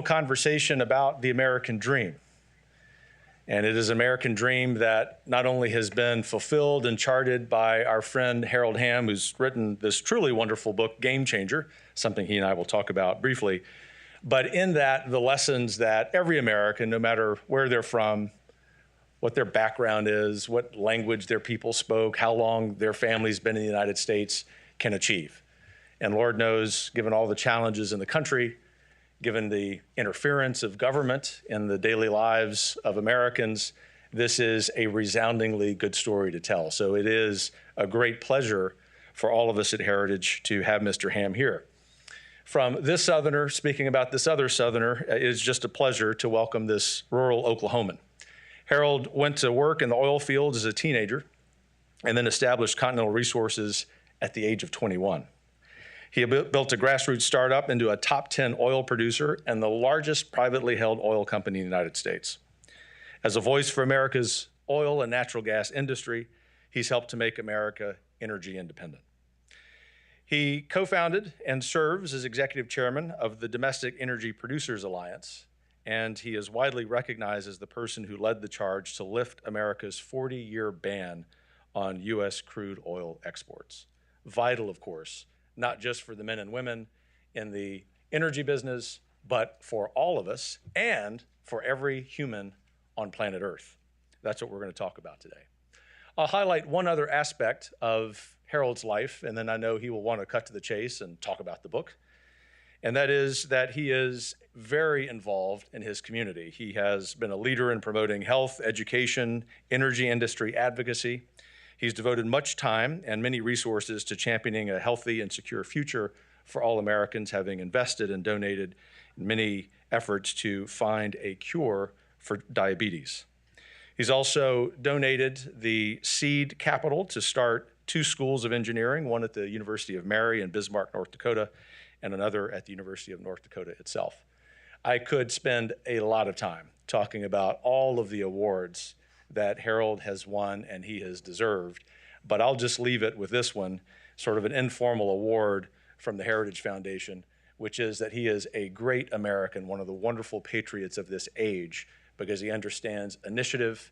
Conversation about the American dream. And it is an American dream that not only has been fulfilled and charted by our friend Harold Hamm, who's written this truly wonderful book, Game Changer, something he and I will talk about briefly, but in that, the lessons that every American, no matter where they're from, what their background is, what language their people spoke, how long their family's been in the United States, can achieve. And Lord knows, given all the challenges in the country, given the interference of government in the daily lives of Americans, this is a resoundingly good story to tell. So it is a great pleasure for all of us at Heritage to have Mr. Hamm here. From this Southerner, speaking about this other Southerner, it is just a pleasure to welcome this rural Oklahoman. Harold went to work in the oil fields as a teenager and then established Continental Resources at the age of 21. He built a grassroots startup into a top 10 oil producer and the largest privately held oil company in the United States. As a voice for America's oil and natural gas industry, he's helped to make America energy independent. He co-founded and serves as executive chairman of the Domestic Energy Producers Alliance, and he is widely recognized as the person who led the charge to lift America's 40-year ban on U.S. crude oil exports. Vital, of course, not just for the men and women in the energy business, but for all of us and for every human on planet Earth. That's what we're going to talk about today. I'll highlight one other aspect of Harold's life, and then I know he will want to cut to the chase and talk about the book. And that is that he is very involved in his community. He has been a leader in promoting health, education, energy industry advocacy. He's devoted much time and many resources to championing a healthy and secure future for all Americans, having invested and donated in many efforts to find a cure for diabetes. He's also donated the seed capital to start 2 schools of engineering, one at the University of Mary in Bismarck, North Dakota, and another at the University of North Dakota itself. I could spend a lot of time talking about all of the awards that Harold has won and he has deserved, but I'll just leave it with this one, sort of an informal award from the Heritage Foundation, which is that he is a great American, one of the wonderful patriots of this age, because he understands initiative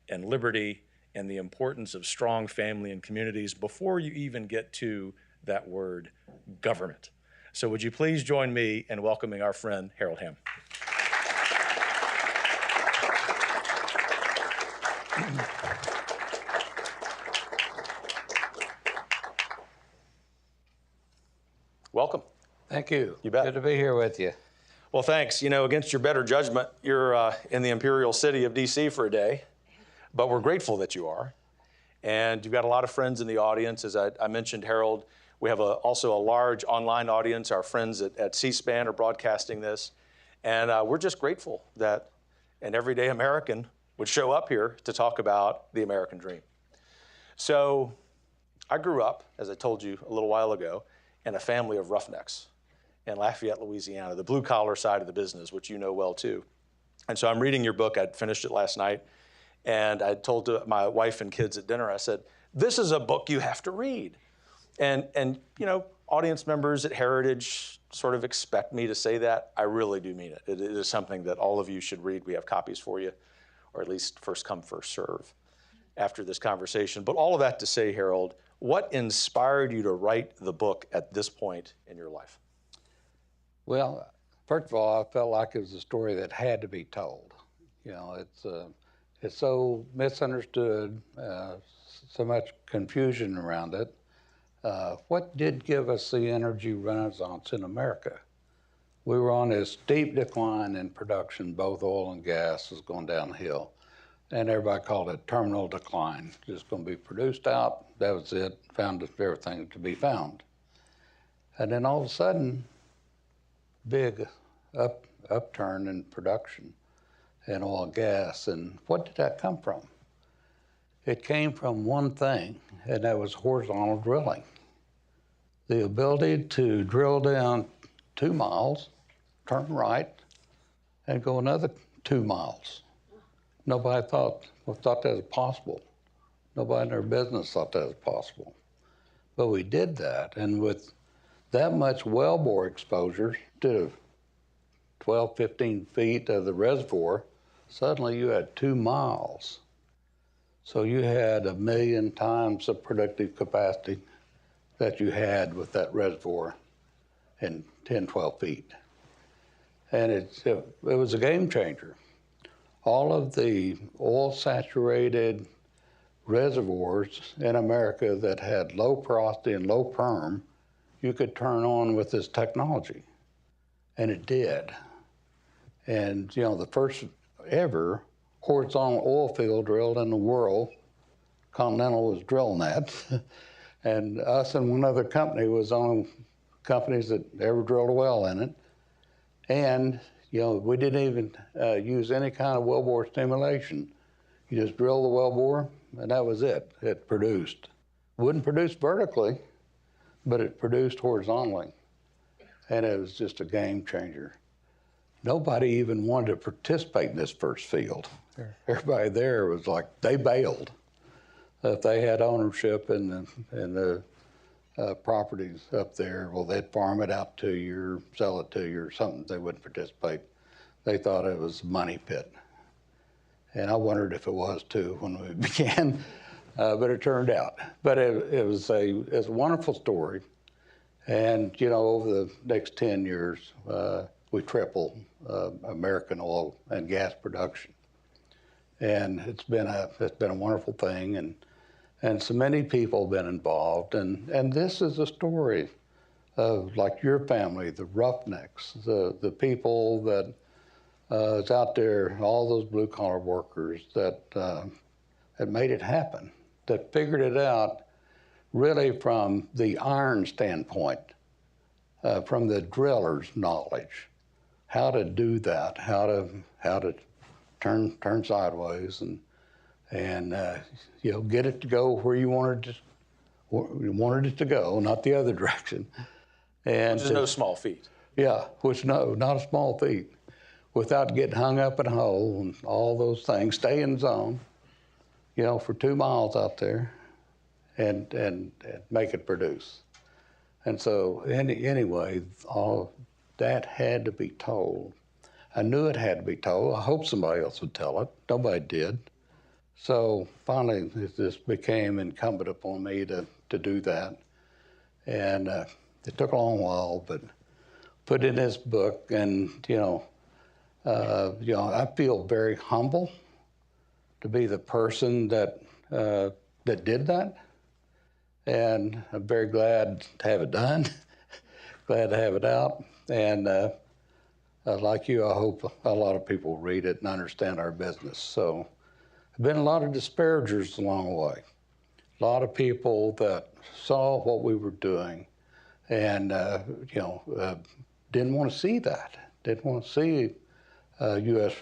and liberty and the importance of strong family and communities before you even get to that word, government. So would you please join me in welcoming our friend, Harold Hamm. Welcome. Thank you. You bet. Good to be here with you. Well, thanks. You know, against your better judgment, you're in the imperial city of D.C. for a day, but we're grateful that you are. And you've got a lot of friends in the audience. As I mentioned, Harold, we have also a large online audience. Our friends at C-SPAN are broadcasting this. And we're just grateful that an everyday American would show up here to talk about the American dream. So I grew up, as I told you a little while ago, in a family of roughnecks in Lafayette, Louisiana, the blue-collar side of the business, which you know well, too. And so I'm reading your book. I'd finished it last night. And I told my wife and kids at dinner, I said, this is a book you have to read. And you know, audience members at Heritage sort of expect me to say that. I really do mean it. It is something that all of you should read. We have copies for you, or at least first come, first serve after this conversation. But all of that to say, Harold, what inspired you to write the book at this point in your life? Well, first of all, I felt like it was a story that had to be told. You know, it's so misunderstood, so much confusion around it. What did give us the energy renaissance in America? We were on this steep decline in production. Both oil and gas was going downhill. And everybody called it terminal decline. Just going to be produced out. That was it. Found everything to be found. And then all of a sudden, big upturn in production in oil and gas. And what did that come from? It came from one thing, and that was horizontal drilling. The ability to drill down 2 miles, turn right, and go another 2 miles. Nobody thought that was possible. Nobody in their business thought that was possible. But we did that, and with that much wellbore exposure to 12, 15 feet of the reservoir, suddenly you had 2 miles. So you had 1 million times the productive capacity that you had with that reservoir in 10, 12 feet. And it was a game changer. All of the oil-saturated reservoirs in America that had low porosity and low perm, you could turn on with this technology. And it did. And, you know, the first ever horizontal oil field drilled in the world, Continental was drilling that. And us and one other company was the only companies that ever drilled a well in it. And, you know, we didn't even use any kind of wellbore stimulation. You just drill the wellbore, and that was it. It produced. Wouldn't produce vertically, but it produced horizontally. And it was just a game changer. Nobody even wanted to participate in this first field. Everybody there was like, they bailed. If they had ownership in the properties up there, well, they'd farm it out to you or sell it to you or something. They wouldn't participate. They thought it was a money pit. And I wondered if it was too when we began, but it turned out. But it was a wonderful story. And, you know, over the next 10 years, we tripled American oil and gas production. And it's been a wonderful thing. And so many people have been involved. And this is a story of, like, your family, the roughnecks, the people that is out there, all those blue-collar workers that made it happen, that figured it out really from the iron standpoint, from the driller's knowledge, how to do that, how to turn sideways and you know, get it to go where you wanted it to go, not the other direction. And which is no small feat. Yeah, not a small feat. Without getting hung up in a hole and all those things, stay in zone, you know, for 2 miles out there and make it produce. And so anyway, all that had to be told. I knew it had to be told. I hoped somebody else would tell it. Nobody did. So finally, this became incumbent upon me to do that. And it took a long while, but put in this book, and, you know, I feel very humble to be the person that did that. And I'm very glad to have it done, glad to have it out. And like you, I hope a lot of people read it and understand our business. So there've been a lot of disparagers along the way, a lot of people that saw what we were doing and, didn't want to see that, didn't want to see U.S.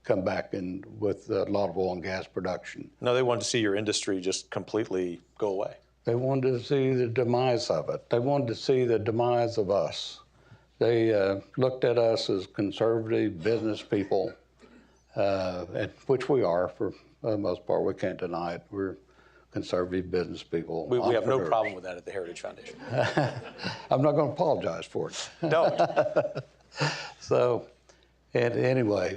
come back in with a lot of oil and gas production. No, they wanted to see your industry just completely go away. They wanted to see the demise of it. They wanted to see the demise of us. They looked at us as conservative business people, which we are for the most part. We can't deny it. We're conservative business people. We have no problem with that at the Heritage Foundation. I'm not going to apologize for it. Don't. So, and anyway,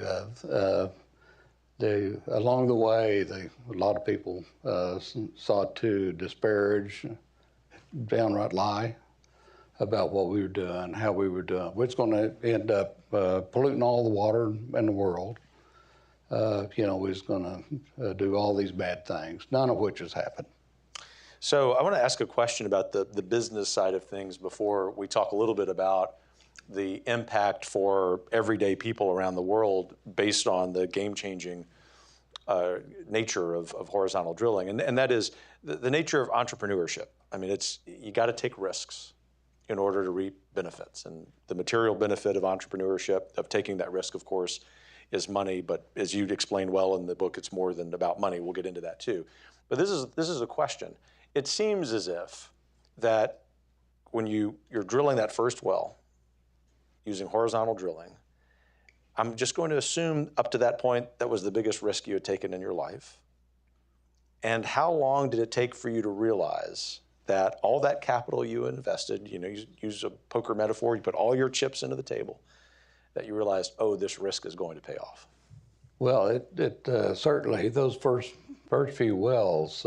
along the way, a lot of people sought to disparage, downright lie about what we were doing, how we were doing. We're going to end up polluting all the water in the world. We was going to do all these bad things, none of which has happened. So I want to ask a question about the business side of things before we talk a little bit about the impact for everyday people around the world based on the game-changing nature of horizontal drilling. And that is the nature of entrepreneurship. I mean, you got to take risks in order to reap benefits. And the material benefit of entrepreneurship, of taking that risk, of course, is money. But as you explained well in the book, it's more than about money. We'll get into that too. But this is a question. It seems as if that when you're drilling that first well, using horizontal drilling, I'm just going to assume up to that point that was the biggest risk you had taken in your life. And how long did it take for you to realize that all that capital you invested, use a poker metaphor, you put all your chips into the table, that you realized, oh, this risk is going to pay off? Well, it certainly, those first few wells,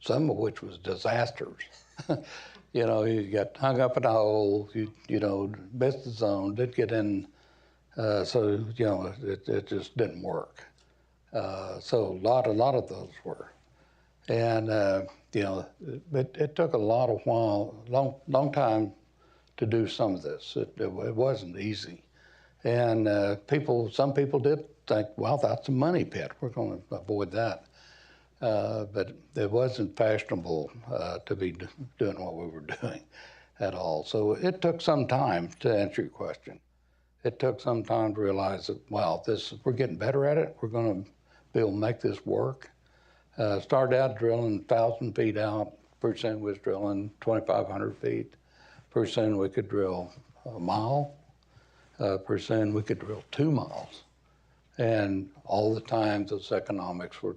some of which was disasters. You know, you got hung up in a hole, you know, missed the zone, did get in, so, you know, it just didn't work. So a lot of those were. And, you know, it took a long time to do some of this. It wasn't easy. And some people did think, well, that's a money pit. We're going to avoid that. But it wasn't fashionable to be doing what we were doing at all. So it took some time, to answer your question. It took some time to realize that, wow, we're getting better at it. We're going to be able to make this work. Started out drilling 1,000 feet out. Pretty soon we was drilling 2,500 feet. Pretty soon we could drill a mile. Pretty soon we could drill 2 miles. And all the time those economics were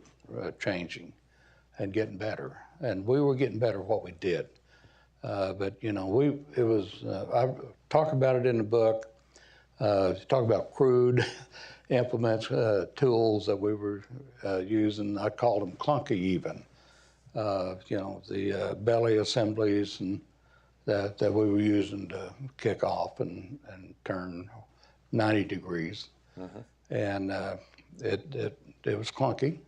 changing and getting better. And we were getting better at what we did. But, you know, I talk about it in the book. Talk about crude implements, tools that we were using. I called them clunky even. You know, the belly assemblies and that we were using to kick off and turn 90 degrees. Mm-hmm. And it was clunky.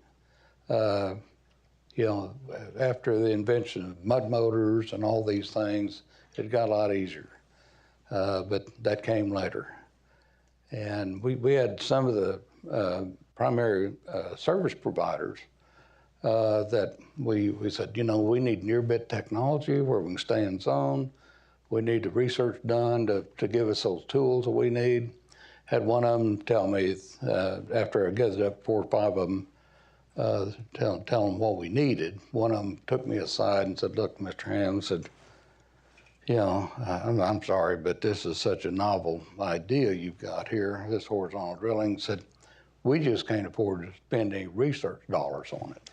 You know, after the invention of mud motors and all these things, it got a lot easier. But that came later. And we had some of the primary service providers that we said, you know, we need near-bit technology where we can stay in zone. We need the research done to give us those tools that we need. Had one of them tell me, after I gathered up 4 or 5 of them, tell them what we needed. One of them took me aside and said, look, Mr. Hamm, said, you know, I'm sorry, but this is such a novel idea you've got here, this horizontal drilling. Said, we just can't afford to spend any research dollars on it.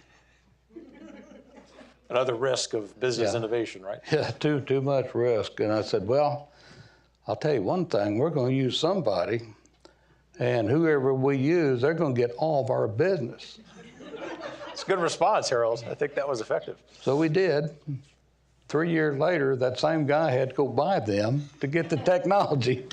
Another risk of business innovation, right? Yeah, too much risk. And I said, well, I'll tell you one thing, we're going to use somebody, and whoever we use, they're going to get all of our business. It's a good response, Harold. I think that was effective. So we did. 3 years later, that same guy had to go buy them to get the technology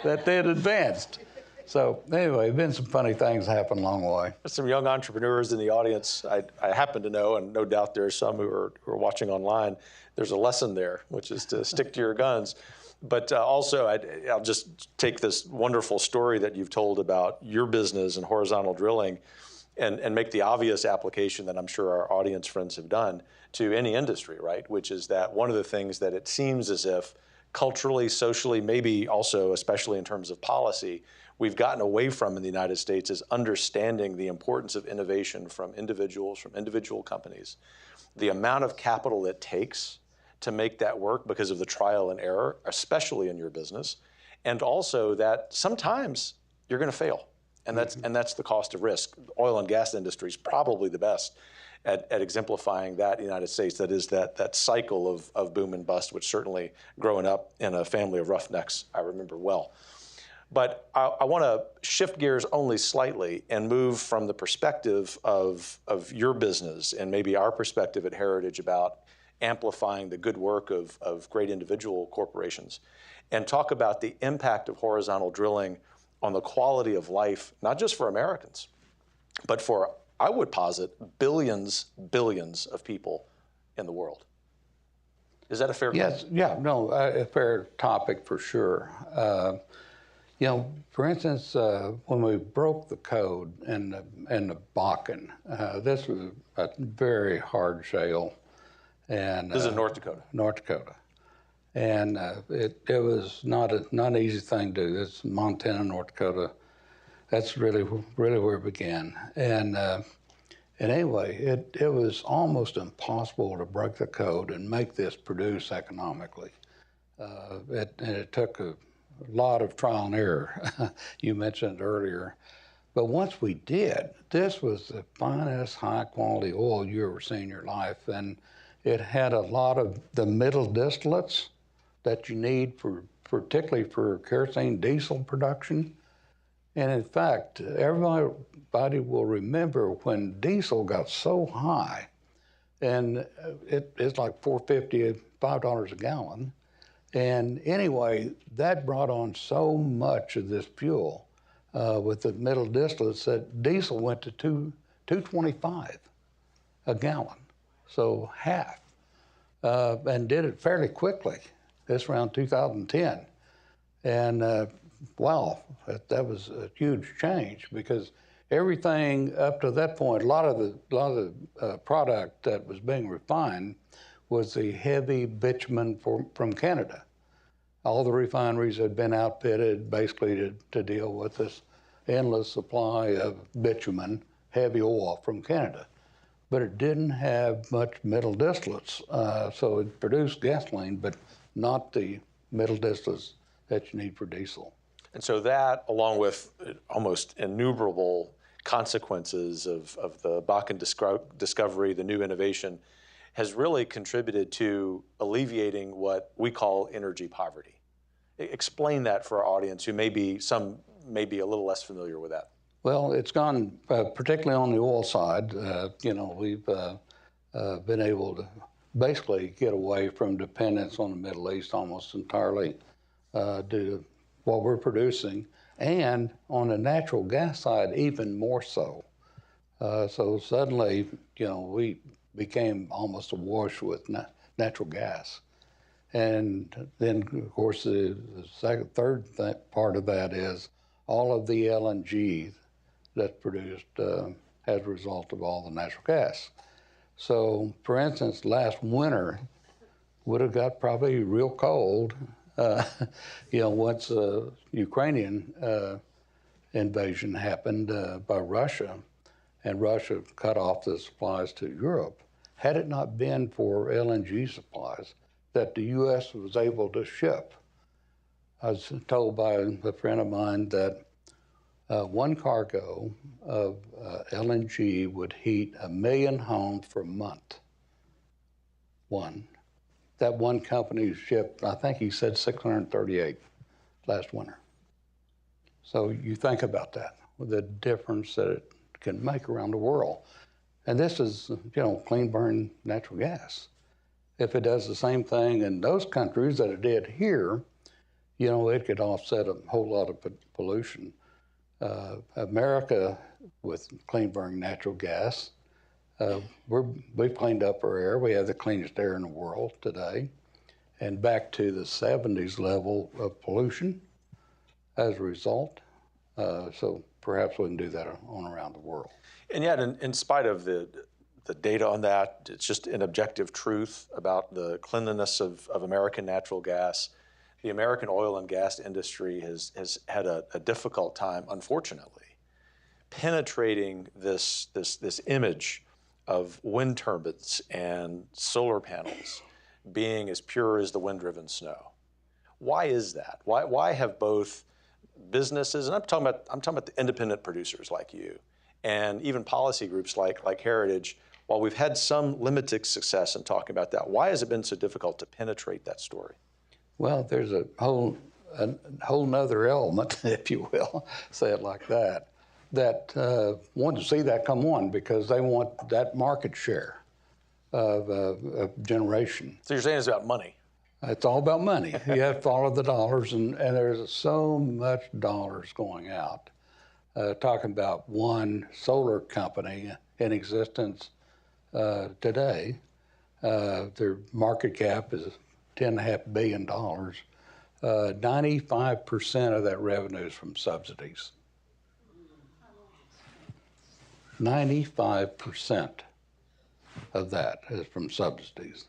that they had advanced. So anyway, been some funny things happen along the way. There's some young entrepreneurs in the audience. I happen to know, and no doubt there are some who are watching online, there's a lesson there, which is to stick to your guns. But also, I'll just take this wonderful story that you've told about your business and horizontal drilling and make the obvious application that I'm sure our audience friends have done to any industry, right? Which is that one of the things that it seems as if culturally, socially, maybe also, especially in terms of policy, we've gotten away from in the United States is understanding the importance of innovation from individuals, from individual companies. The amount of capital it takes to make that work because of the trial and error, especially in your business, and also that sometimes you're going to fail. And that's the cost of risk. Oil and gas industry is probably the best at exemplifying that in the United States. That is that cycle of boom and bust, which certainly growing up in a family of roughnecks, I remember well. But I want to shift gears only slightly and move from the perspective of your business and maybe our perspective at Heritage about amplifying the good work of great individual corporations and talk about the impact of horizontal drilling on the quality of life, not just for Americans, but for, I would posit, billions of people in the world. Is that a fair Yes, yeah, no, a fair topic for sure. You know, for instance, when we broke the code in the Bakken, this was a very hard shale. And this is in North Dakota. North Dakota. And it was not an easy thing to do. It's Montana, North Dakota. That's really where it began. And anyway, it was almost impossible to break the code and make this produce economically. It took a lot of trial and error. You mentioned earlier. But once we did, this was the finest high-quality oil you ever seen in your life. And it had a lot of the middle distillates that you need for particularly for kerosene diesel production. And in fact, everybody will remember when diesel got so high, and it's like $4.50, $5 a gallon. And anyway, that brought on so much of this fuel with the middle distillates that diesel went to $2.25 a gallon, so half, and did it fairly quickly. This around 2010, and wow, that was a huge change because everything up to that point, a lot of the product that was being refined was the heavy bitumen from Canada. All the refineries had been outfitted basically to deal with this endless supply of bitumen, heavy oil from Canada. But it didn't have much middle distillates, so it produced gasoline, but not the middle distillates that you need for diesel. And so that, along with almost innumerable consequences of the Bakken discovery, the new innovation, has really contributed to alleviating what we call energy poverty. Explain that for our audience who may be a little less familiar with that. Well, it's gone, particularly on the oil side, we've been able to basically get away from dependence on the Middle East almost entirely due to what we're producing, and on the natural gas side, even more so. So suddenly, we became almost awash with natural gas. And then, of course, the third part of that is all of the LNG that's produced as a result of all the natural gas. So, for instance, last winter would have got probably real cold, once the Ukrainian invasion happened by Russia, and Russia cut off the supplies to Europe. Had it not been for LNG supplies that the U.S. was able to ship, I was told by a friend of mine that one cargo of LNG would heat 1 million homes for a month. That one company shipped, I think he said 638 last winter. So you think about that, the difference that it can make around the world. And this is, clean burn natural gas. If it does the same thing in those countries that it did here, it could offset a whole lot of pollution. America, with clean burning natural gas, we've cleaned up our air. We have the cleanest air in the world today, and back to the 70s level of pollution as a result. So perhaps we can do that on around the world. And yet, in spite of the data on that, it's just an objective truth about the cleanliness of American natural gas. The American oil and gas industry has had a difficult time, unfortunately, penetrating this image of wind turbines and solar panels being as pure as the wind-driven snow. Why is that? Why have both businesses, and I'm talking about the independent producers like you, and even policy groups like Heritage, while we've had some limited success in talking about that, why has it been so difficult to penetrate that story? Well, there's a whole nother element, if you will, say it like that want to see that come on because they want that market share of generation. So you're saying it's about money? It's all about money. You have to follow the dollars, and there's so much dollars going out. Talking about one solar company in existence today, their market cap is $10.5 billion. 95% of that revenue is from subsidies. 95% of that is from subsidies.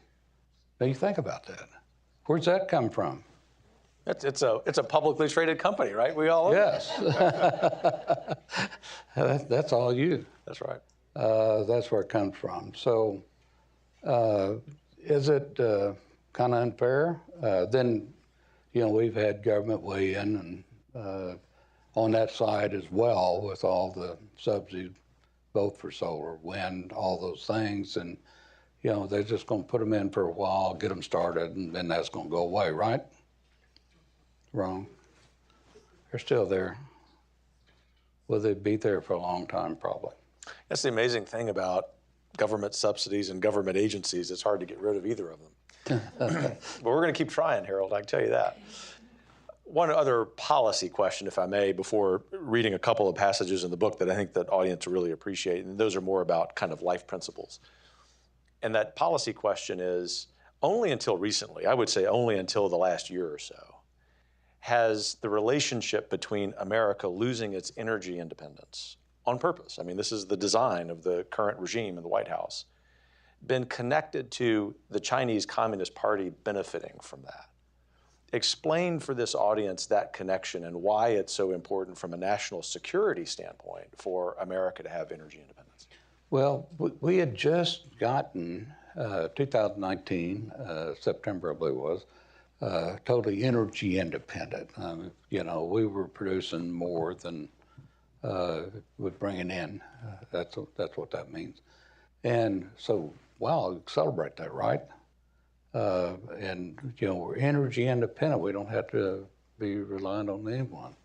Now you think about that. Where's that come from? It's a publicly traded company, right? We all own Yes. That's all you. That's right. That's where it comes from. So is it kind of unfair? Then, we've had government weigh in and on that side as well with all the subsidies, both for solar, wind, all those things. And, they're just going to put them in for a while, get them started, and then that's going to go away, right? Wrong. They're still there. Will they be there for a long time? Probably. That's the amazing thing about government subsidies and government agencies. It's hard to get rid of either of them. But we're going to keep trying, Harold, I can tell you that. One other policy question, if I may, before reading a couple of passages in the book that I think that audience will really appreciate, and those are more about kind of life principles. And that policy question is, only until recently, I would say only until the last year or so, has the relationship between America losing its energy independence on purpose, I mean, this is the design of the current regime in the White House, been connected to the Chinese Communist Party benefiting from that. Explain for this audience that connection and why it's so important from a national security standpoint for America to have energy independence. Well, we had just gotten 2019, September, I believe it was, totally energy independent. You know, we were producing more than we're bringing in. That's what that means. And so, wow, celebrate that, right? And, you know, we're energy independent. We don't have to be reliant on anyone.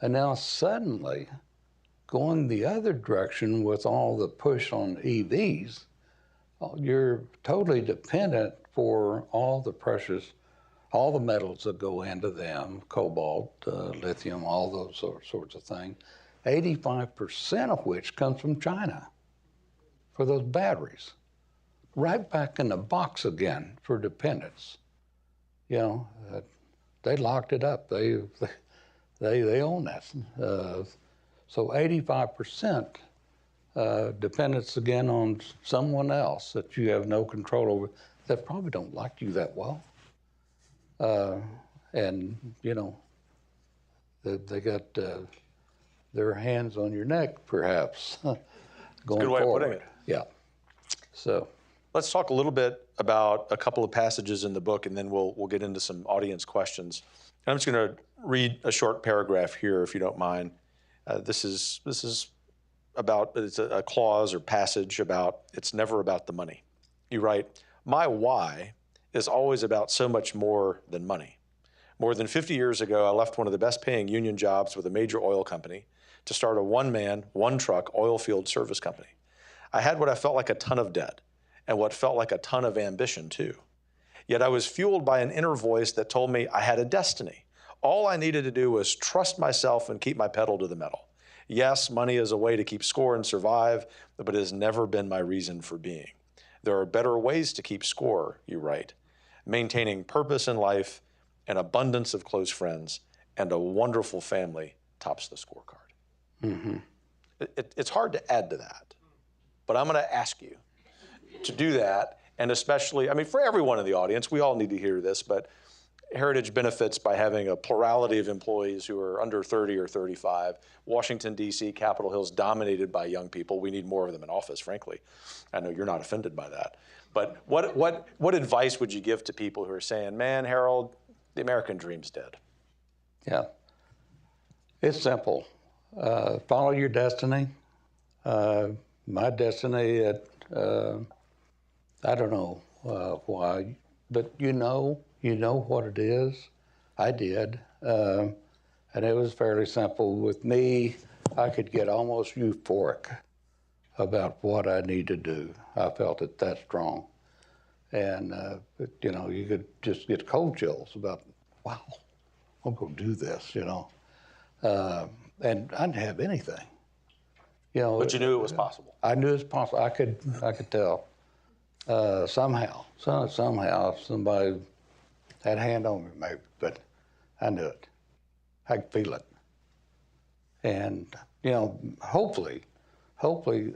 And now suddenly, going the other direction with all the push on EVs, you're totally dependent for all the precious, all the metals that go into them, cobalt, lithium, all those sorts of things, 85% of which comes from China for those batteries. Right back in the box again for dependence. You know, they locked it up. They own that. So 85% dependence again on someone else that you have no control over, that probably don't like you that well. And, you know, they got their hands on your neck, perhaps, going forward. That's a good way of putting it. Yeah. So. Let's talk a little bit about a couple of passages in the book, and then we'll get into some audience questions. And I'm just going to read a short paragraph here, if you don't mind. This is about, it's a clause or passage about, it's never about the money. You write, "My why is always about so much more than money. More than 50 years ago, I left one of the best paying union jobs with a major oil company to start a one-man, one-truck oil field service company. I had what I felt like a ton of debt, and what felt like a ton of ambition too. Yet I was fueled by an inner voice that told me I had a destiny. All I needed to do was trust myself and keep my pedal to the metal. Yes, money is a way to keep score and survive, but it has never been my reason for being. There are better ways to keep score," you write. "Maintaining purpose in life, an abundance of close friends, and a wonderful family tops the scorecard." Mm-hmm. It's hard to add to that, but I'm going to ask you to do that, and especially, I mean, for everyone in the audience, we all need to hear this, but Heritage benefits by having a plurality of employees who are under 30 or 35. Washington, D.C., Capitol Hill's dominated by young people. We need more of them in office, frankly. I know you're not offended by that. But what advice would you give to people who are saying, "Man, Harold, the American dream's dead"? Yeah. It's simple. Follow your destiny. My destiny I don't know why, but you know what it is. I did, and it was fairly simple. With me, I could get almost euphoric about what I need to do. I felt it that strong, and you know, you could just get cold chills about, wow, I'm going to do this, you know, and I didn't have anything. You know, But you knew it was possible. I knew it was possible. I could tell. Somehow somebody had a hand on me, maybe, but I knew it. I could feel it. And, you know, hopefully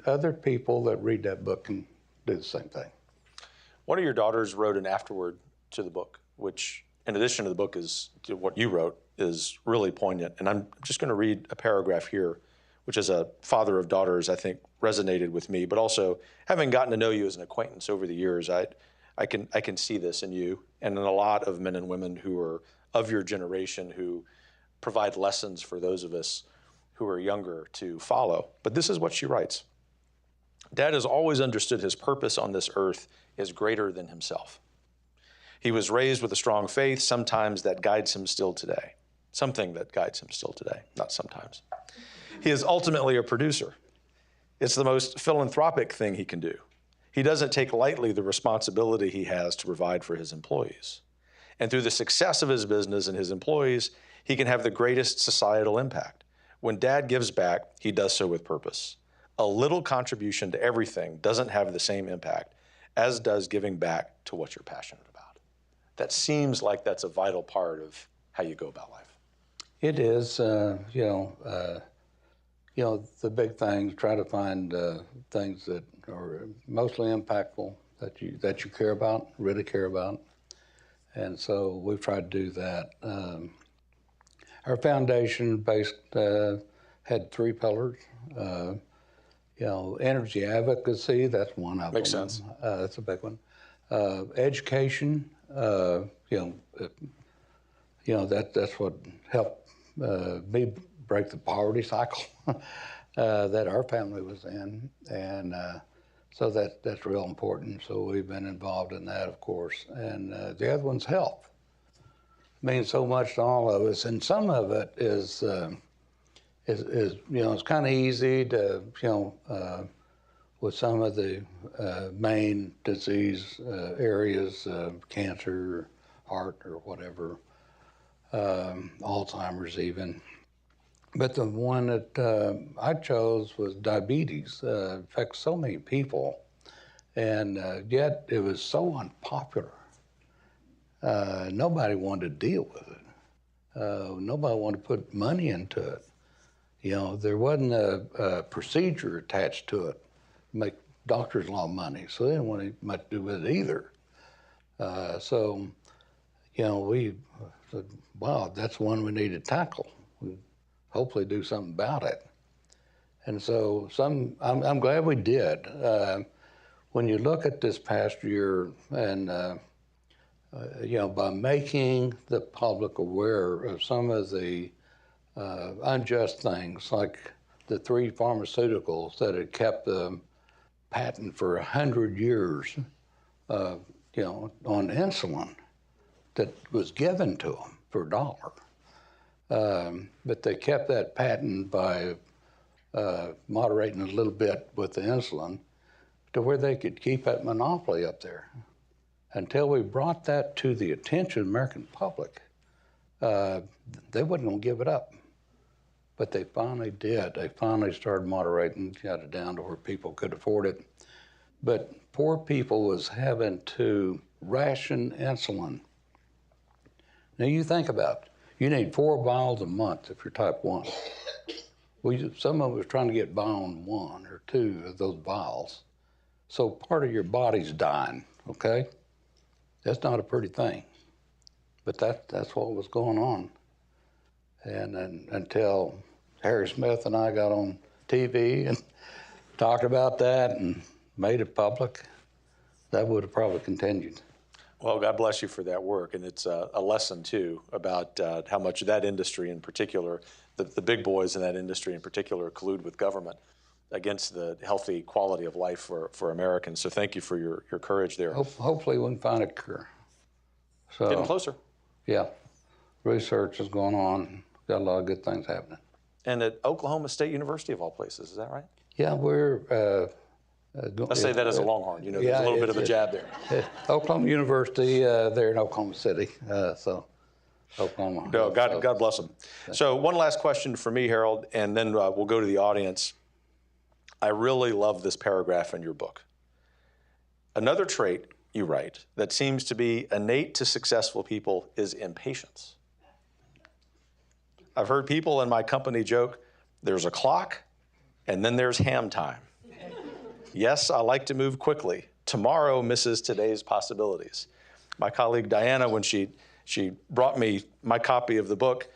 other people that read that book can do the same thing. One of your daughters wrote an afterword to the book, which, in addition to the book, is to what you wrote, is really poignant. And I'm just going to read a paragraph here, which as a father of daughters, I think resonated with me, but also having gotten to know you as an acquaintance over the years, I can see this in you and in a lot of men and women who are of your generation who provide lessons for those of us who are younger to follow. But this is what she writes. "Dad has always understood his purpose on this earth is greater than himself. He was raised with a strong faith, sometimes that guides him still today. Something that guides him still today, not sometimes. He is ultimately a producer. It's the most philanthropic thing he can do. He doesn't take lightly the responsibility he has to provide for his employees. And through the success of his business and his employees, he can have the greatest societal impact. When Dad gives back, he does so with purpose. A little contribution to everything doesn't have the same impact as does giving back to what you're passionate about. That seems like that's a vital part of how you go about life. It is, the big things, try to find things that are mostly impactful, that you care about, really care about. And so we've tried to do that. Our foundation had 3 pillars. Energy advocacy, that's one of them. Makes sense. That's a big one. Education, that's what helped me break the poverty cycle that our family was in. And so that's real important. So we've been involved in that, of course. And the other one's health. It means so much to all of us. And some of it is it's kind of easy to, with some of the main disease areas, cancer, heart, or whatever, Alzheimer's even. But the one that I chose was diabetes. It affects so many people, and yet it was so unpopular. Nobody wanted to deal with it. Nobody wanted to put money into it. There wasn't a procedure attached to it to make doctors a lot of money, so they didn't want much to do with it either. We said, wow, that's one we need to tackle. We hopefully do something about it. And so I'm glad we did. When you look at this past year and, by making the public aware of some of the unjust things, like the 3 pharmaceuticals that had kept the patent for 100 years, on insulin that was given to them for $1. But they kept that patent by moderating a little bit with the insulin to where they could keep that monopoly up there. Until we brought that to the attention of the American public, they wasn't going to give it up. But they finally did. They finally started moderating, got it down to where people could afford it. But poor people was having to ration insulin. Now you think about it. You need 4 vials a month if you're type 1. Some of us are trying to get by on 1 or 2 of those vials. So part of your body's dying, okay? That's not a pretty thing. But that's what was going on. And until Harry Smith and I got on TV and talked about that and made it public, that would have probably continued. Well, God bless you for that work. And it's a lesson, too, about how much that industry in particular, the big boys in that industry in particular, collude with government against the healthy quality of life for Americans. So thank you for your courage there. Hopefully we can find a cure. So, getting closer. Yeah. Research is going on. Got a lot of good things happening. And at Oklahoma State University, of all places, is that right? Yeah, we're... I say that as a Longhorn. There's a little bit of a jab there. Oklahoma University, they're in Oklahoma City, so Oklahoma. No, God bless them. So one last question for me, Harold, and then we'll go to the audience. I really love this paragraph in your book. Another trait you write that seems to be innate to successful people is impatience. I've heard people in my company joke, there's a clock, and then there's ham time. Yes, I like to move quickly. Tomorrow misses today's possibilities. My colleague Diana, when she brought me my copy of the book,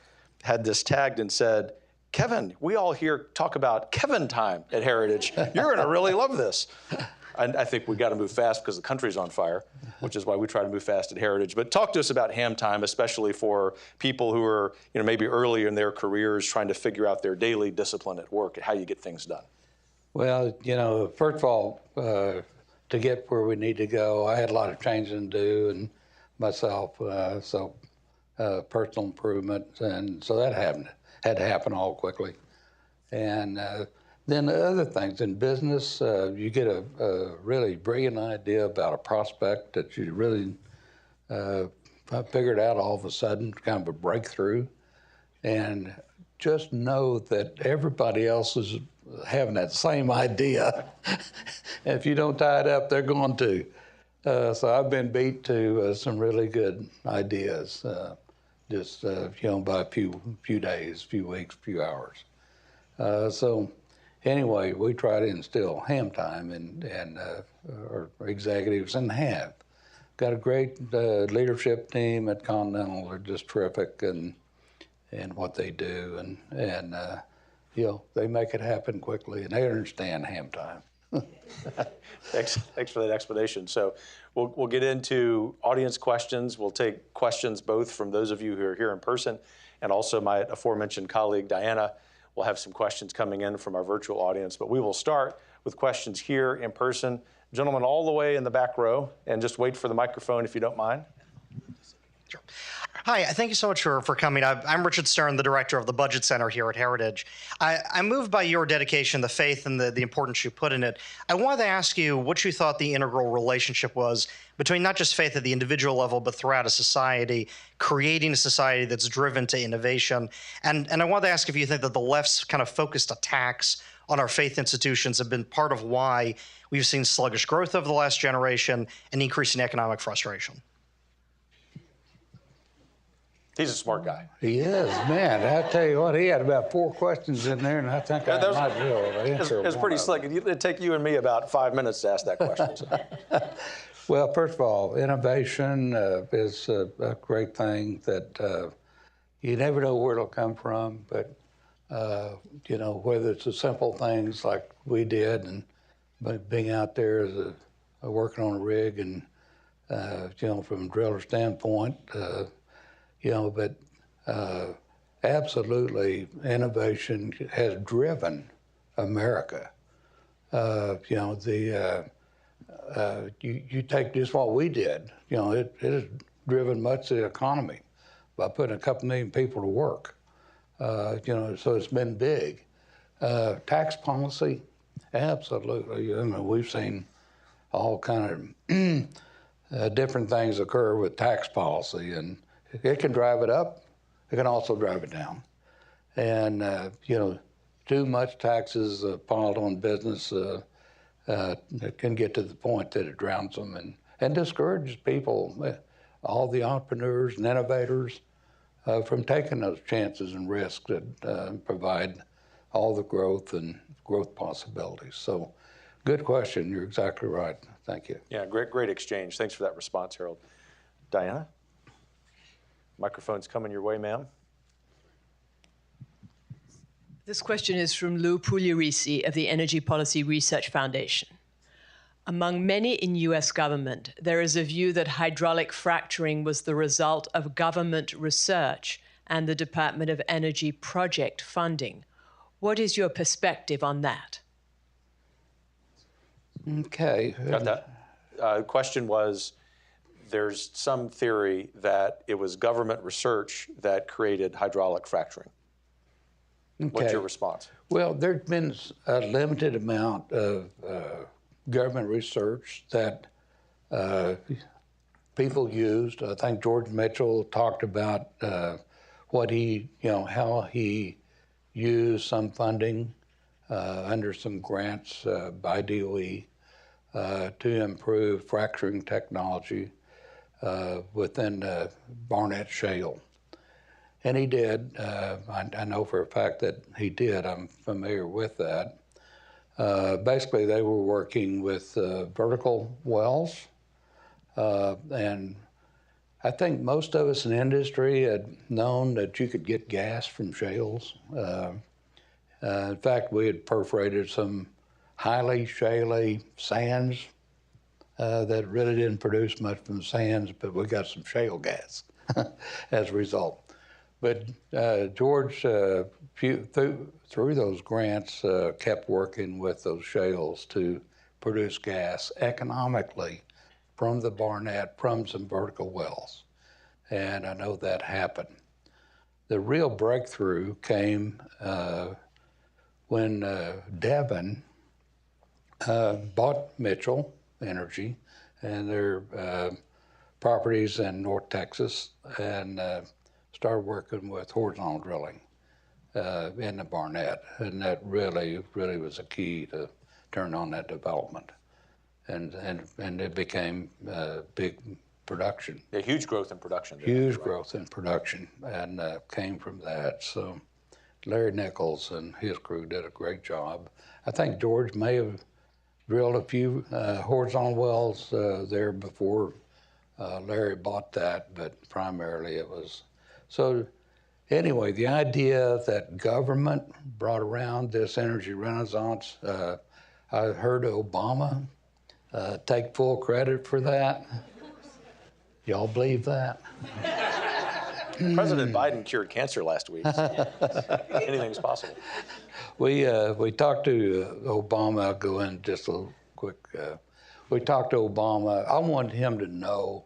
had this tagged and said, Kevin, we all here talk about Kevin time at Heritage. You're going to really love this. I think we got to move fast because the country's on fire, which is why we try to move fast at Heritage. But talk to us about ham time, especially for people who are maybe early in their careers trying to figure out their daily discipline at work and how you get things done. Well, first of all, to get where we need to go, I had a lot of changing to do, and myself. Personal improvement, and so that had to happen all quickly. And then the other things in business, you get a really brilliant idea about a prospect that you really figured out all of a sudden, kind of a breakthrough, and just know that everybody else is having that same idea. And if you don't tie it up, they're going to. So I've been beat to some really good ideas, just by a few days, few weeks, few hours. So anyway, we try to instill ham time and our executives, and have got a great leadership team at Continental. They're just terrific and what they do, and they make it happen quickly, and they understand ham time. Thanks for that explanation. So we'll get into audience questions. We'll take questions both from those of you who are here in person, and also my aforementioned colleague Diana. We'll have some questions coming in from our virtual audience, but we will start with questions here in person. Gentlemen all the way in the back row, and just wait for the microphone if you don't mind. Sure. Hi, thank you so much for coming. I'm Richard Stern, the director of the Budget Center here at Heritage. I'm moved by your dedication, the faith, and the importance you put in it. I wanted to ask you what you thought the integral relationship was between not just faith at the individual level, but throughout a society, creating a society that's driven to innovation. And I wanted to ask if you think that the left's kind of focused attacks on our faith institutions have been part of why we've seen sluggish growth over the last generation and increasing economic frustration. He's a smart guy. He is, man. I tell you what, he had about 4 questions in there, and I think I might be able to answer It's pretty slick. It'd take you and me about 5 minutes to ask that question. So. Well, first of all, innovation is a great thing that you never know where it'll come from, but whether it's the simple things like we did, and being out there as working on a rig, and from a driller standpoint. But absolutely, innovation has driven America. You take just what we did. It has driven much of the economy by putting a couple million people to work. So it's been big. Tax policy, absolutely. We've seen all kind of different things occur with tax policy, and it can drive it up. It can also drive it down. And, too much taxes piled on business it can get to the point that it drowns them and discourages people, all the entrepreneurs and innovators, from taking those chances and risks that provide all the growth and growth possibilities. So good question. You're exactly right. Thank you. Yeah, great exchange. Thanks for that response, Harold. Diana? Microphone's coming your way, ma'am. This question is from Lou Pugliarisi of the Energy Policy Research Foundation. Among many in U.S. government, there is a view that hydraulic fracturing was the result of government research and the Department of Energy project funding. What is your perspective on that? Okay. Got that? The question was, there's some theory that it was government research that created hydraulic fracturing. Okay. What's your response? Well, there's been a limited amount of government research that people used. I think George Mitchell talked about how he used some funding under some grants by DOE to improve fracturing technology within Barnett Shale. And he did. I know for a fact that he did. I'm familiar with that. Basically, they were working with vertical wells. And I think most of us in industry had known that you could get gas from shales. In fact, we had perforated some highly shaly sands that really didn't produce much from sands, but we got some shale gas as a result. But George, through those grants, kept working with those shales to produce gas economically from the Barnett from some vertical wells. And I know that happened. The real breakthrough came when Devon bought Mitchell Energy and their properties in North Texas and started working with horizontal drilling in the Barnett. And that really was a key to turn on that development. And it became big production. Yeah, huge growth in production. Huge growth in production, and came from that. So Larry Nichols and his crew did a great job. I think George may have drilled a few horizontal wells there before Larry bought that, but primarily it was. So anyway, the idea that government brought around this energy renaissance, I heard Obama take full credit for that. Y'all believe that? President Biden cured cancer last week. So anything's possible. We talked to Obama. I'll go in just a little quick. We talked to Obama. I wanted him to know,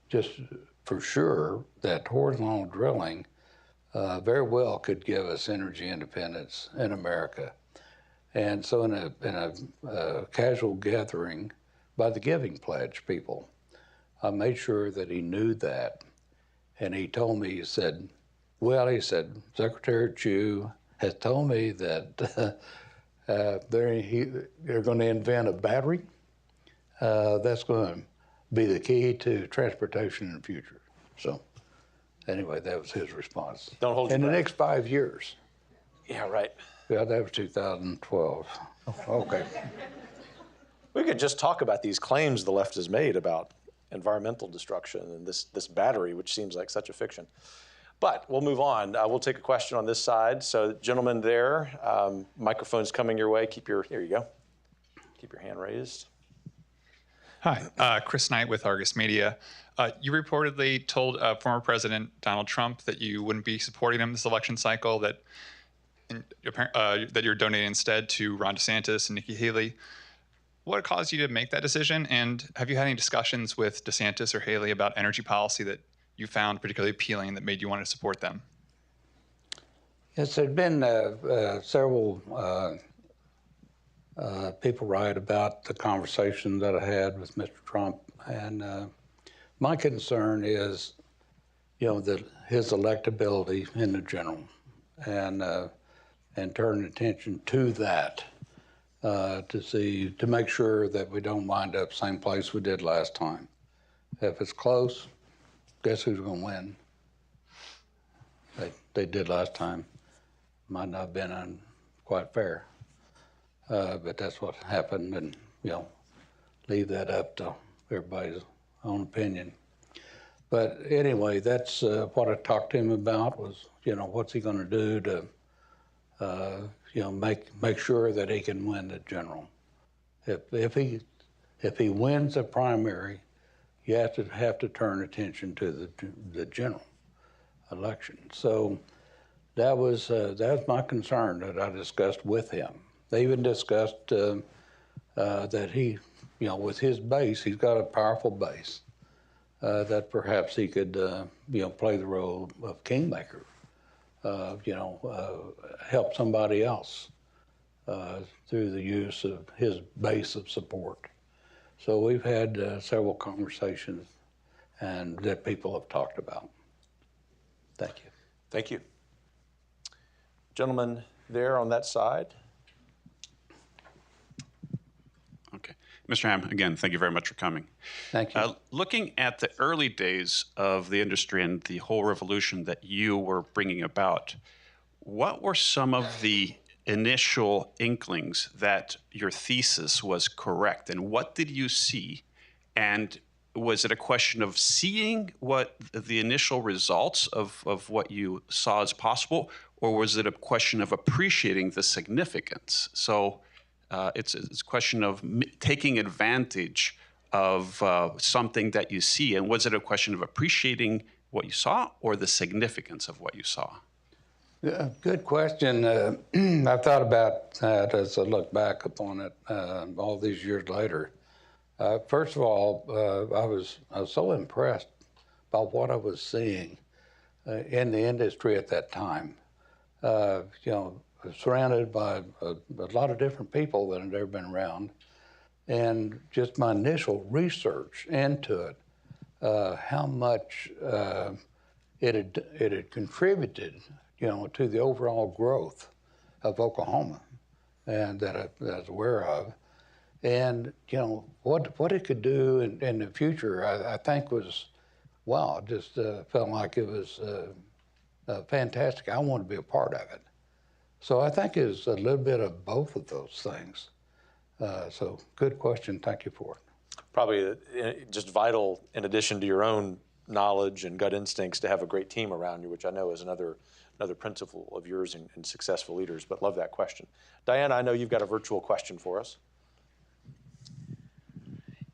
just for sure, that horizontal drilling very well could give us energy independence in America. And so in a casual gathering by the Giving Pledge people, I made sure that he knew that. And he told me, he said, Secretary Chu has told me that they're going to invent a battery that's going to be the key to transportation in the future. So anyway, that was his response. Don't hold your in the breath. next 5 years. Yeah, right. Yeah, that was 2012. Okay. We could just talk about these claims the left has made about environmental destruction and this battery, which seems like such a fiction. But we'll move on. We'll take a question on this side. So, gentlemen there, microphone's coming your way. Here you go. Keep your hand raised. Hi, Chris Knight with Argus Media. You reportedly told former President Donald Trump that you wouldn't be supporting him this election cycle, that you're donating instead to Ron DeSantis and Nikki Haley. What caused you to make that decision? And have you had any discussions with DeSantis or Haley about energy policy that you found particularly appealing that made you want to support them? Yes, there had been several people write about the conversation that I had with Mr. Trump. And my concern is, his electability in the general, and turn attention to that to make sure that we don't wind up same place we did last time. If it's close, guess who's going to win? They did last time. Might not have been quite fair, but that's what happened, and leave that up to everybody's own opinion. But anyway, that's what I talked to him about was, what's he going to do to, make sure that he can win the general. If he wins the primary, you have to turn attention to the general election. So that was my concern that I discussed with him. They even discussed that he, with his base, he's got a powerful base, that perhaps he could, play the role of kingmaker, help somebody else through the use of his base of support. So we've had several conversations and that people have talked about. Thank you. Thank you. Gentleman there on that side. Okay. Mr. Hamm, again, thank you very much for coming. Thank you. Looking at the early days of the industry and the whole revolution that you were bringing about, what were some of the initial inklings that your thesis was correct, and what did you see? And was it a question of seeing what the initial results of what you saw as possible, or was it a question of appreciating the significance? So it's a question of taking advantage of something that you see, and was it a question of appreciating what you saw or the significance of what you saw? Yeah, good question. I've thought about that as I look back upon it all these years later. First of all, I was so impressed by what I was seeing in the industry at that time. Surrounded by a lot of different people that had ever been around, and just my initial research into it, how much it had contributed, to the overall growth of Oklahoma, and that I was aware of. And what it could do in the future, I think was, wow, just felt like it was fantastic. I wanted to be a part of it. So I think it's a little bit of both of those things. So good question. Thank you for it. Probably just vital, in addition to your own knowledge and gut instincts, to have a great team around you, which I know is another principle of yours in successful leaders. But love that question. Diana, I know you've got a virtual question for us.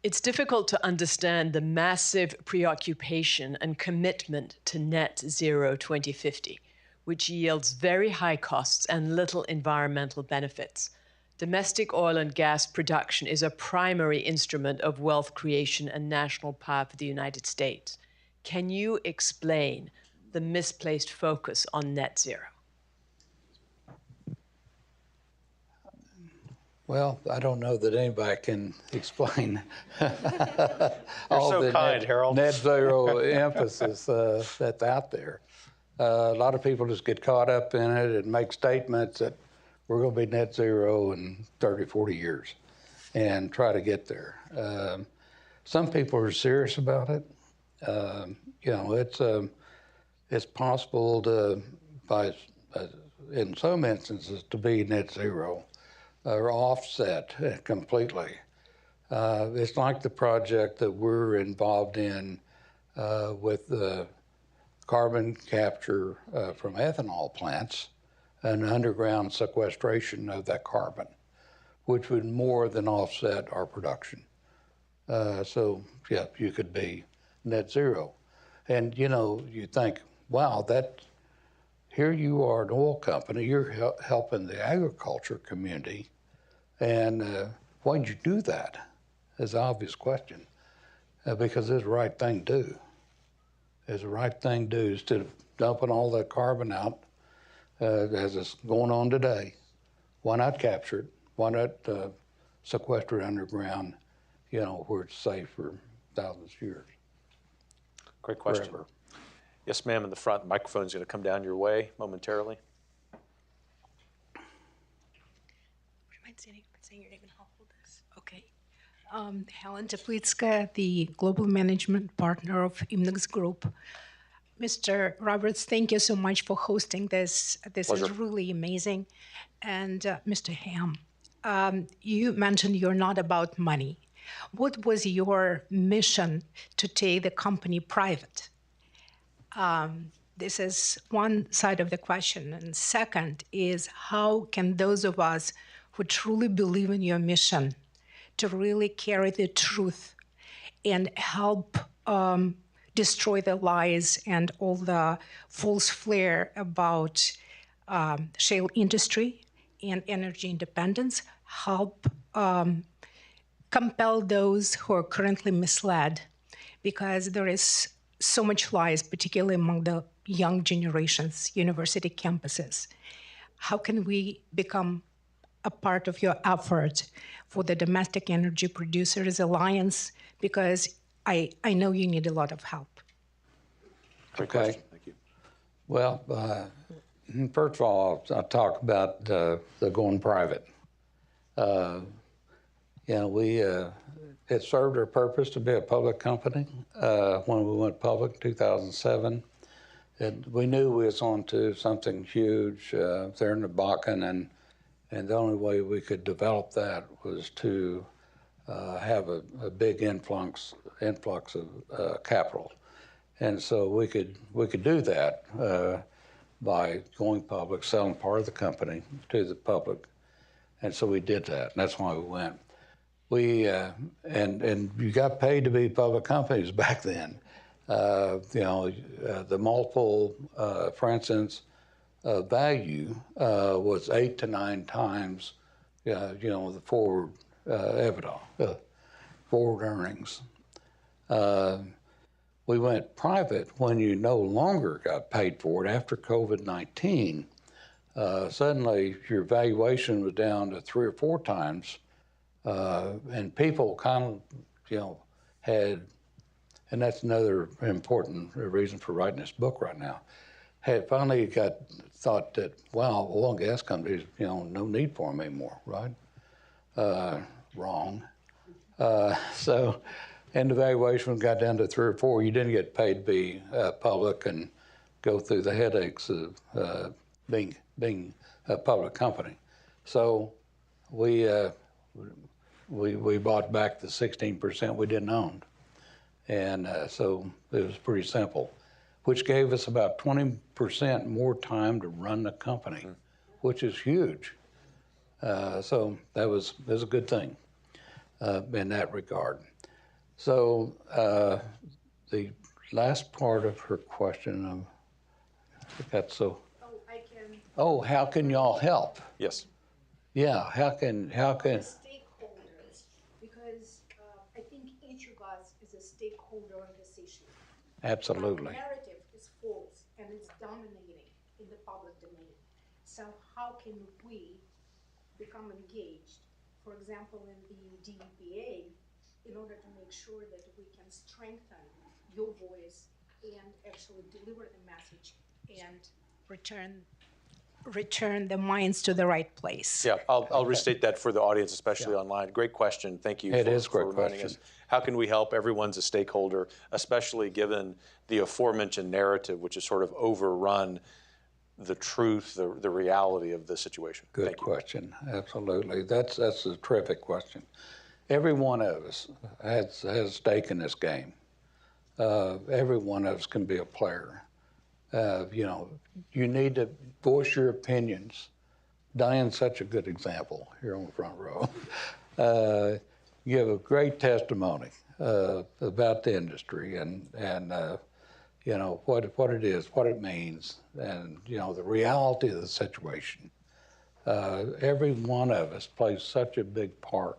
It's difficult to understand the massive preoccupation and commitment to net zero 2050, which yields very high costs and little environmental benefits. Domestic oil and gas production is a primary instrument of wealth creation and national power for the United States. Can you explain the misplaced focus on net zero? Well, I don't know that anybody can explain all so the kind, Harold. net zero emphasis that's out there. A lot of people just get caught up in it and make statements that we're going to be net zero in 30, 40 years and try to get there. Some people are serious about it. It's possible to, in some instances, to be net zero or offset completely. It's like the project that we're involved in with the carbon capture from ethanol plants and underground sequestration of that carbon, which would more than offset our production. So yeah, you could be net zero. And you think, wow, here you are, an oil company, you're helping the agriculture community, and why'd you do that? Is an obvious question, because it's the right thing to do. It's the right thing to do. Instead of dumping all that carbon out, as it's going on today, why not capture it? Why not sequester it underground, where it's safe for thousands of years? Great question. Forever. Yes, ma'am, in the front. The microphone's going to come down your way momentarily. Saying your name and how hold this. Okay. Helen Teplitska, the Global Management Partner of Imnex Group. Mr. Roberts, thank you so much for hosting this. This Pleasure. is really amazing. And Mr. Hamm, you mentioned you're not about money. What was your mission to take the company private? This is one side of the question. And second is, how can those of us who truly believe in your mission to really carry the truth and help destroy the lies and all the false flair about shale industry and energy independence, help compel those who are currently misled, because there is so much lies, particularly among the young generations, university campuses. How can we become a part of your effort for the Domestic Energy Producers Alliance? Because I know you need a lot of help. Great Okay. question. Thank you. Well, first of all, I'll talk about the going private. It served our purpose to be a public company when we went public in 2007. And we knew we was on to something huge there in the Bakken, and the only way we could develop that was to have a big influx of capital. And so we could do that by going public, selling part of the company to the public. And so we did that, and that's why we went. And you got paid to be public companies back then. The multiple, for instance, value was 8 to 9 times, the forward EBITDA. forward earnings. We went private when you no longer got paid for it after COVID-19. Suddenly, your valuation was down to 3 or 4 times, and people kind of, had, and that's another important reason for writing this book right now, had finally thought that, wow, oil and gas companies, no need for them anymore, right? Wrong. And the valuation got down to 3 or 4. You didn't get paid to be public and go through the headaches of being a public company. So we bought back the 16% we didn't own. And so it was pretty simple, which gave us about 20% more time to run the company, which is huge. So that was a good thing in that regard. So the last part of her question, Oh, how can y'all help? Yes. Yeah, how can Stakeholders, because I think each of us is a stakeholder on this issue. Absolutely. The narrative is false and it's dominating in the public domain. So how can we become engaged, for example, in the DEPA, in order to make sure that we can strengthen your voice and actually deliver the message and return the minds to the right place? Yeah, I'll restate that for the audience, especially online. Great question. Thank you for reminding us. How can we help? Everyone's a stakeholder, especially given the aforementioned narrative, which has sort of overrun the truth, the reality of the situation. Good question. Absolutely. That's a terrific question. Every one of us has a stake in this game. Every one of us can be a player. You need to voice your opinions. Diane's such a good example here on the front row. You have a great testimony about the industry and what it is, what it means, and the reality of the situation. Every one of us plays such a big part.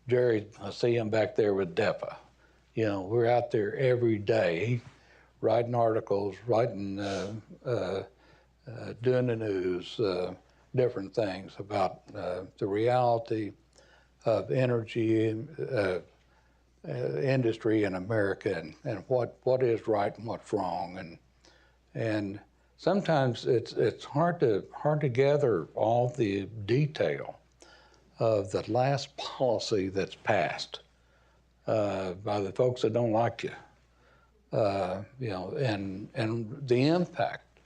Jerry, I see him back there with DEPA. We're out there every day writing articles, doing the news, different things about the reality of energy industry in America and what is right and what's wrong. And sometimes it's hard to gather all the detail of the last policy that's passed by the folks that don't like you. And the impact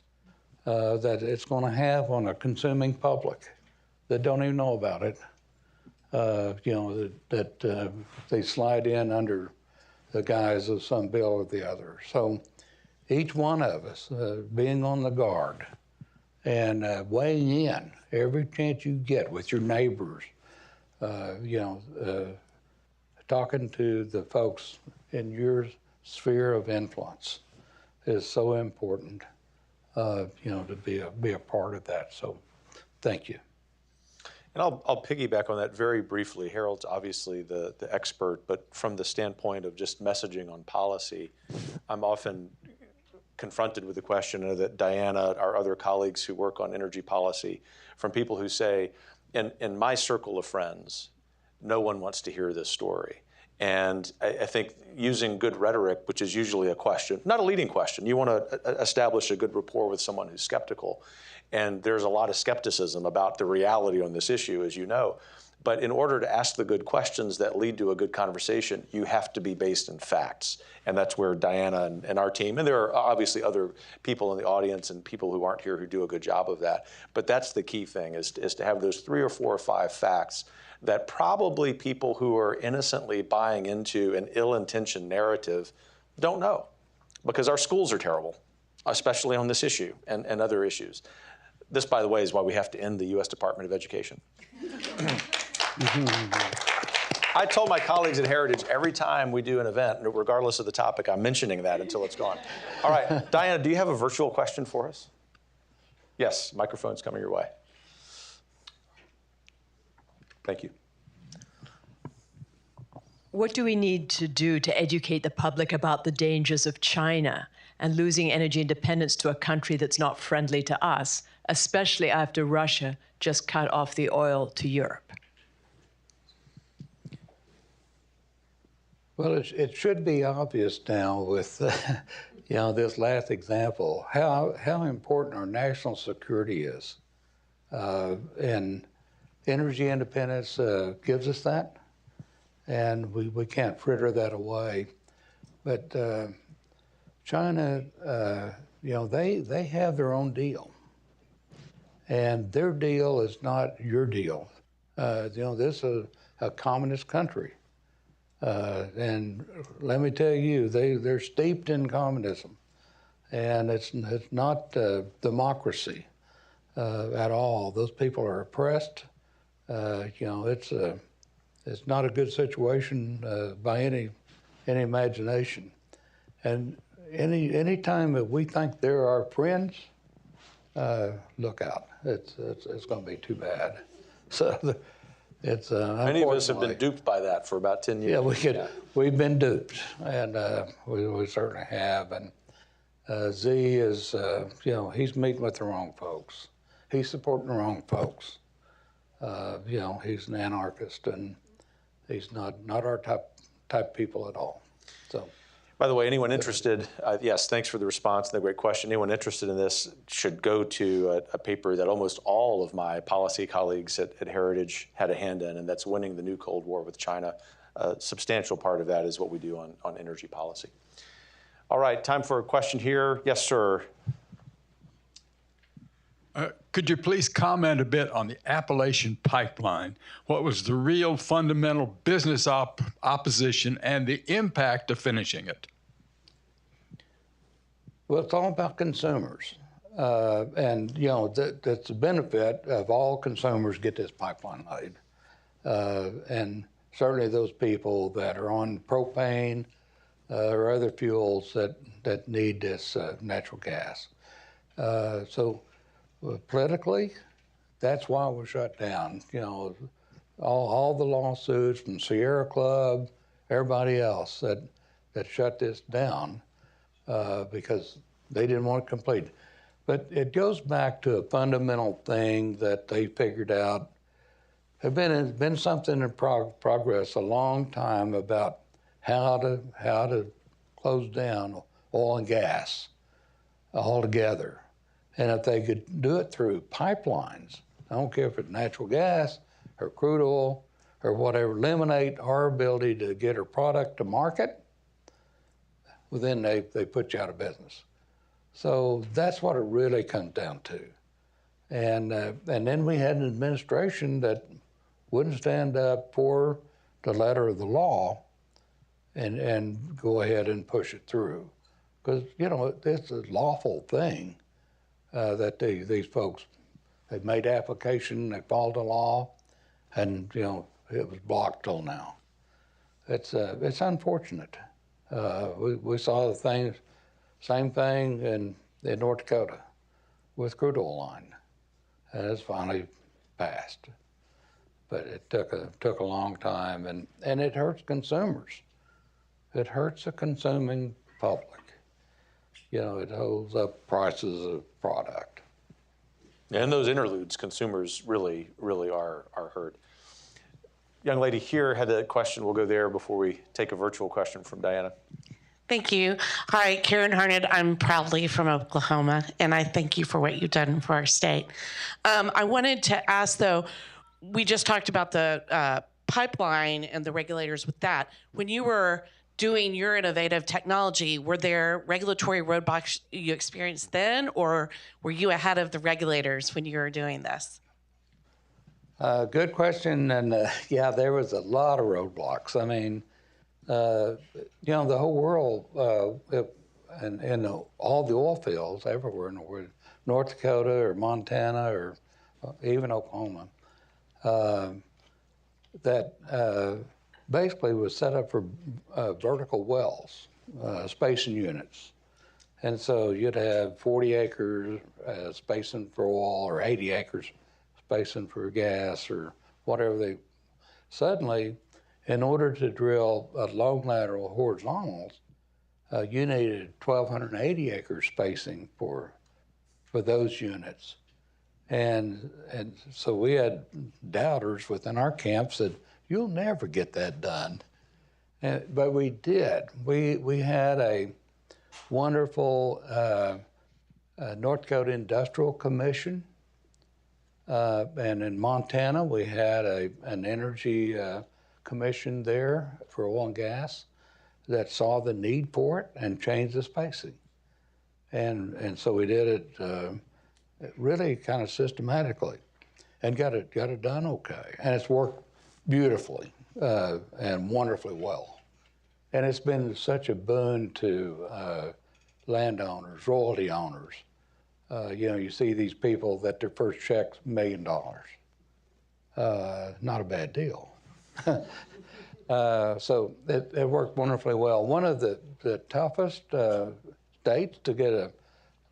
that it's going to have on a consuming public that don't even know about it. That they slide in under the guise of some bill or the other. So each one of us being on the guard and weighing in every chance you get with your neighbors, talking to the folks in your sphere of influence is so important, to be a part of that. So thank you. And I'll piggyback on that very briefly. Harold's obviously the expert, but from the standpoint of just messaging on policy, I'm often confronted with the question that Diana, our other colleagues who work on energy policy, from people who say, in my circle of friends, no one wants to hear this story. And I think using good rhetoric, which is usually a question, not a leading question, you want to establish a good rapport with someone who's skeptical. And there's a lot of skepticism about the reality on this issue, as you know. But in order to ask the good questions that lead to a good conversation, you have to be based in facts. And that's where Diana and our team, and there are obviously other people in the audience and people who aren't here who do a good job of that. But that's the key thing, is to have those 3 or 4 or 5 facts that probably people who are innocently buying into an ill-intentioned narrative don't know. Because our schools are terrible, especially on this issue and other issues. This, by the way, is why we have to end the U.S. Department of Education. I told my colleagues at Heritage every time we do an event, regardless of the topic, I'm mentioning that until it's gone. All right, Diana, do you have a virtual question for us? Yes, microphone's coming your way. Thank you. What do we need to do to educate the public about the dangers of China and losing energy independence to a country that's not friendly to us, especially after Russia just cut off the oil to Europe? Well, it should be obvious now with, this last example, how important our national security is. And energy independence gives us that, and we can't fritter that away. But China, they have their own deal, and their deal is not your deal. This is a communist country. And let me tell you, they're steeped in communism, and it's not democracy at all. Those people are oppressed. It's not a good situation by any imagination. And any time that we think they're our friends, look out. It's going to be too bad. So. It's Many of us have been duped by that for about 10 years. Yeah, we've been duped, and we certainly have. And Z is, he's meeting with the wrong folks. He's supporting the wrong folks. He's an anarchist, and he's not our type people at all. So. By the way, anyone interested, yes, thanks for the response and the great question. Anyone interested in this should go to a paper that almost all of my policy colleagues at Heritage had a hand in, and that's Winning the New Cold War with China. A substantial part of that is what we do on energy policy. All right, time for a question here. Yes, sir. Could you please comment a bit on the Appalachian Pipeline? What was the real fundamental business opposition and the impact of finishing it? Well, it's all about consumers. And, that's the benefit of all consumers get this pipeline laid. And certainly those people that are on propane or other fuels that need this natural gas. Politically, that's why we're shut down. All the lawsuits from Sierra Club, everybody else that shut this down because they didn't want to complete it. But it goes back to a fundamental thing that they figured out. There's been something in progress a long time about how to close down oil and gas altogether. And if they could do it through pipelines, I don't care if it's natural gas or crude oil or whatever, eliminate our ability to get our product to market, well, then they put you out of business. So that's what it really comes down to. And then we had an administration that wouldn't stand up for the letter of the law and go ahead and push it through. Because, it's a lawful thing. That these folks, they've made application, they followed the law, and it was blocked till now. It's unfortunate. We saw the same thing in North Dakota with crude oil line, and it's finally passed. But it took a long time, and it hurts consumers. It hurts the consuming public. It holds up prices of product. And those interludes, consumers really, really are hurt. Young lady here had a question. We'll go there before we take a virtual question from Diana. Thank you. Hi, Karen Harned. I'm proudly from Oklahoma, and I thank you for what you've done for our state. I wanted to ask, though, we just talked about the pipeline and the regulators with that. When you were doing your innovative technology, were there regulatory roadblocks you experienced then, or were you ahead of the regulators when you were doing this? Good question, and there was a lot of roadblocks. I mean, the whole world, and all the oil fields everywhere in the world, North Dakota or Montana or even Oklahoma, basically was set up for vertical wells, spacing units. And so you'd have 40 acres spacing for oil or 80 acres spacing for gas or whatever. Suddenly, In order to drill long lateral horizontals, you needed 1,280 acre spacing for those units. And so we had doubters within our camps that you'll never get that done. But we did. We had a wonderful North Dakota Industrial Commission. And in Montana, we had an energy commission there for oil and gas that saw the need for it and changed the spacing. And so we did it really kind of systematically and got it done okay. And it's worked beautifully and wonderfully well. And it's been such a boon to landowners, royalty owners. You see these people that their first check's $1 million. Not a bad deal. So it worked wonderfully well. One of the toughest states to get a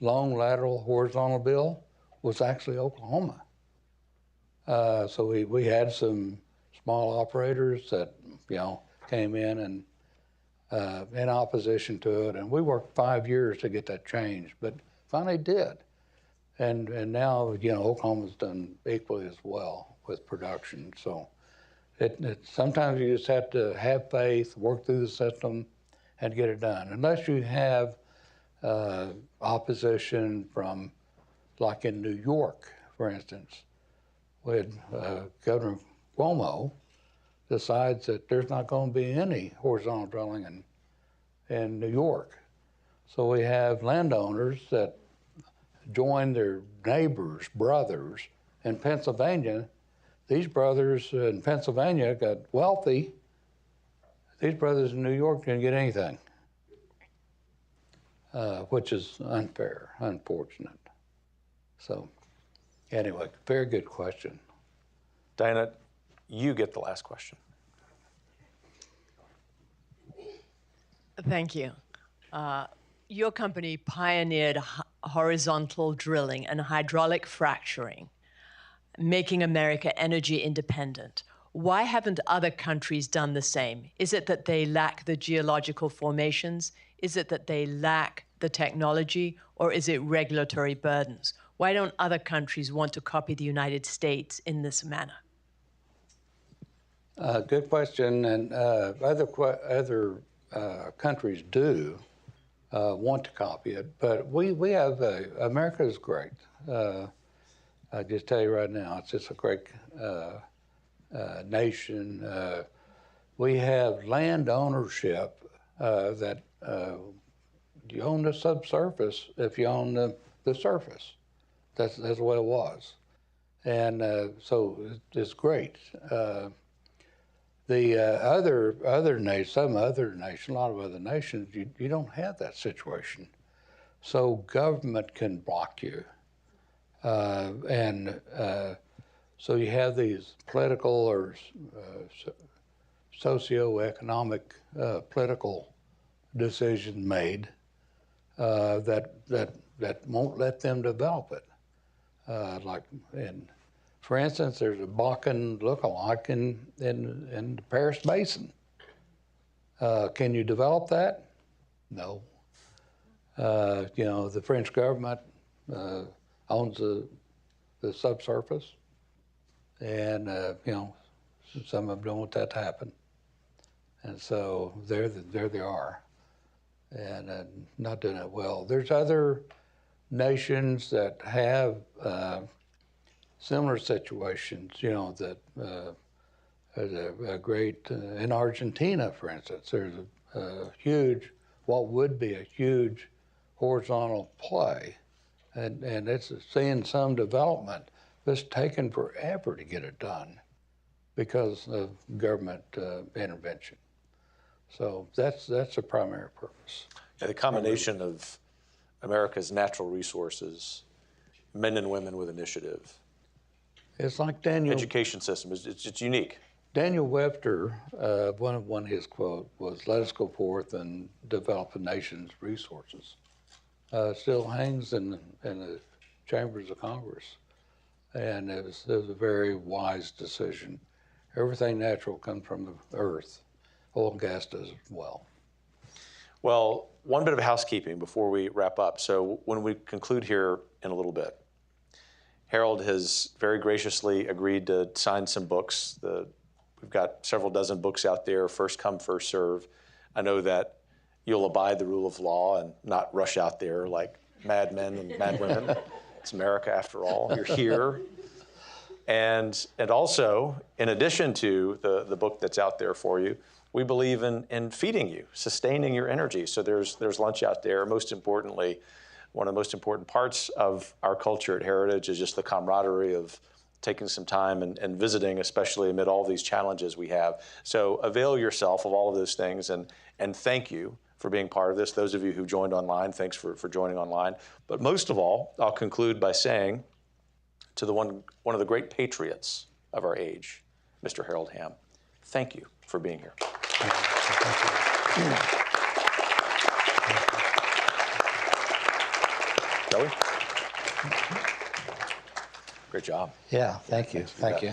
long lateral horizontal bill was actually Oklahoma. So we had some small operators that came in and in opposition to it, and we worked 5 years to get that changed, but finally did. And now Oklahoma's done equally as well with production. So sometimes you just have to have faith, work through the system, and get it done. Unless you have opposition from, like in New York, for instance, when Governor Cuomo decides that there's not going to be any horizontal drilling in New York. So we have landowners that join their neighbors, brothers in Pennsylvania. These brothers in Pennsylvania got wealthy. These brothers in New York didn't get anything, which is unfair, unfortunate. So anyway, very good question. Diana, you get the last question. Thank you. Your company pioneered horizontal drilling and hydraulic fracturing, making America energy independent. Why haven't other countries done the same? Is it that they lack the geological formations? Is it that they lack the technology? Or is it regulatory burdens? Why don't other countries want to copy the United States in this manner? Good question, and other countries do want to copy it, but we have America is great. I just tell you right now, it's just a great nation. We have land ownership that you own the subsurface if you own the surface. That's the way it was, and so it's great. The other nations, a lot of other nations, you don't have that situation. So government can block you. So you have these political or socioeconomic political decisions made that won't let them develop it. For instance, there's a Bakken lookalike in the Paris Basin. Can you develop that? No. The French government owns the subsurface, and some of them don't want that to happen, and so there they are, and not doing it well. There's other nations that have similar situations, that there's a great, in Argentina, for instance, there's a huge, what would be a huge horizontal play, and it's seeing some development, but it's taken forever to get it done because of government intervention. So that's the primary purpose. Yeah, the combination of America's natural resources, men and women with initiative, it's like Daniel. Education system, it's unique. Daniel Webster, one of his quotes was, "Let us go forth and develop a nation's resources." Still hangs in the chambers of Congress. And it was a very wise decision. Everything natural comes from the earth. Oil and gas does as well. Well, one bit of housekeeping before we wrap up. So when we conclude here in a little bit, Harold has very graciously agreed to sign some books. We've got several dozen books out there, first come, first serve. I know that you'll abide the rule of law and not rush out there like madmen and madwomen. It's America after all. You're here. And also, in addition to the book that's out there for you, we believe in feeding you, sustaining your energy. So there's lunch out there. Most importantly, one of the most important parts of our culture at Heritage is just the camaraderie of taking some time and visiting, especially amid all these challenges we have. So avail yourself of all of those things, and thank you for being part of this. Those of you who joined online, thanks for joining online. But most of all, I'll conclude by saying to one of the great patriots of our age, Mr. Harold Hamm, thank you for being here. Joey? Great job. Yeah, thank you. Thank you.